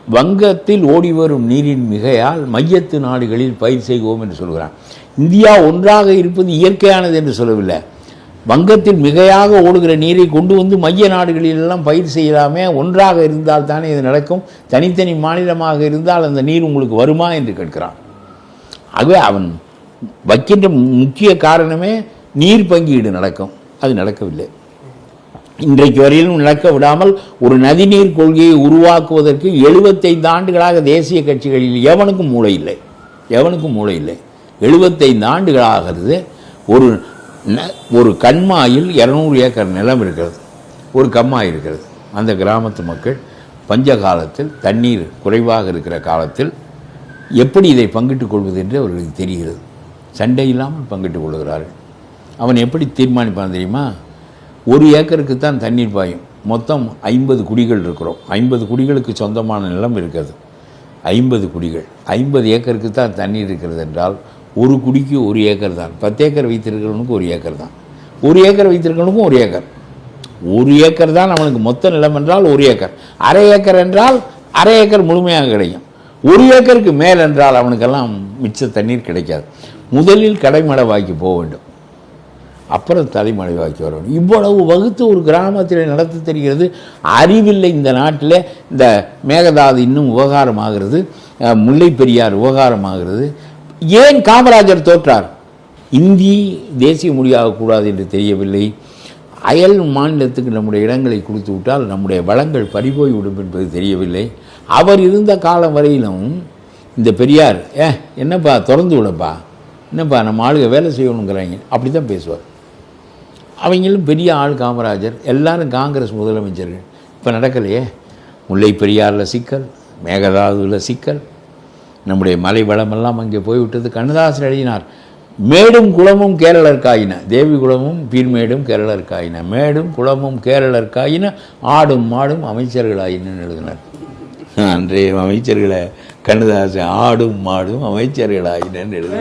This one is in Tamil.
வங்கத்தில் ஓடி வரும் நீரின் மிகையால் மையத்து நாடுகளில் பயிர் செய்வோம் என்று சொல்கிறான். இந்தியா ஒன்றாக இருப்பது இயற்கையானது என்று சொல்லவில்லை. வங்கத்தில் மிகையாக ஓடுகிற நீரை கொண்டு வந்து மைய நாடுகளிலெல்லாம் பயிர் செய்யலாமே, ஒன்றாக இருந்தால் தானே இது நடக்கும். தனித்தனி மாநிலமாக இருந்தால் அந்த நீர் உங்களுக்கு வருமா என்று கேட்கிறான். ஆகவே அவன் வைக்கின்ற முக்கிய காரணமே நீர் பங்கீடு நடக்கும். அது நடக்கவில்லை. இன்றைக்கு வரையிலும் நடக்க விடாமல் ஒரு நதிநீர் கொள்கையை உருவாக்குவதற்கு 75 ஆண்டுகளாக தேசிய கட்சிகளில் எவனுக்கும் மூளை இல்லை. 75 ஆண்டுகளாகிறது. ஒரு கண்மாயில் 200 ஏக்கர் நிலம் இருக்கிறது, ஒரு கம்மாய் இருக்கிறது. அந்த கிராமத்து மக்கள் பஞ்ச காலத்தில், தண்ணீர் குறைவாக இருக்கிற காலத்தில் எப்படி இதை பங்கிட்டுக் கொள்வது என்று அவர்களுக்கு தெரிகிறது. சண்டை இல்லாமல் பங்கிட்டுக் கொள்கிறார்கள். அவன் எப்படி தீர்மானிப்பான் தெரியுமா? 1 ஏக்கருக்கு தான் தண்ணீர் பாயும். மொத்தம் 50 குடிகள் இருக்கிறோம். 50 குடிகளுக்கு சொந்தமான நிலம் இருக்கிறது. 50 குடிகள் 50 ஏக்கருக்கு தான் தண்ணீர் இருக்கிறது என்றால் ஒரு குடிக்கு 1 ஏக்கர் தான். 10 ஏக்கர் வைத்திருக்கிறவனுக்கு 1 ஏக்கர் தான். 1 ஏக்கர் வைத்திருக்கிறவனுக்கும் 1 ஏக்கர். 1 ஏக்கர் தான் அவனுக்கு மொத்த நிலம் என்றால் 1 ஏக்கர். அரை ஏக்கர் என்றால் அரை ஏக்கர் முழுமையாக கிடைக்கும். 1 ஏக்கருக்கு மேல் என்றால் அவனுக்கெல்லாம் மிச்ச தண்ணீர் கிடைக்காது. முதலில் கடைமடை வாய்க்கு போக வேண்டும், அப்புறம் தலைமலை வாக்கி வரணும். இவ்வளவு வகுத்து ஒரு கிராமத்தில் நடத்த தெரிகிறது. அறிவில்லை இந்த நாட்டில். இந்த மேகதாது இன்னும் விவகாரமாகிறது, முல்லை பெரியார் விவகாரமாகிறது. ஏன் காமராஜர் தோற்றார்? இந்தி தேசிய மொழியாகக்கூடாது என்று தெரியவில்லை. அயல் மாநிலத்துக்கு நம்முடைய இடங்களை கொடுத்து விட்டால் நம்முடைய வளங்கள் பறிபோய்விடும் என்பது தெரியவில்லை. அவர் இருந்த காலம் வரையிலும் இந்த பெரியார் என்னப்பா திறந்து விடப்பா, என்னப்பா நம்ம ஆளுக வேலை செய்யணுங்கிறாங்க, அப்படி தான் பேசுவார். அவங்களும் பெரிய ஆள் காமராஜர், எல்லாரும் காங்கிரஸ் முதலமைச்சர்கள். இப்போ நடக்கலையே. முல்லை பெரியாரில் சிக்கல், மேகதாதுவில் சிக்கல், நம்முடைய மலை வளமெல்லாம் அங்கே போய்விட்டது. கண்ணதாசன் எழுதினார், மேடும் குளமும் கேரளர்காயின, தேவி குளமும் பீர்மேடும் கேரளர்காயின, மேடும் குளமும் கேரளர்காயின, ஆடும் மாடும் அமைச்சர்களாயின்னு எழுதினார். அன்றைய அமைச்சர்களை கண்ணதாசன் ஆடும் மாடும் அமைச்சர்களாயினன்னு எழுதினார்.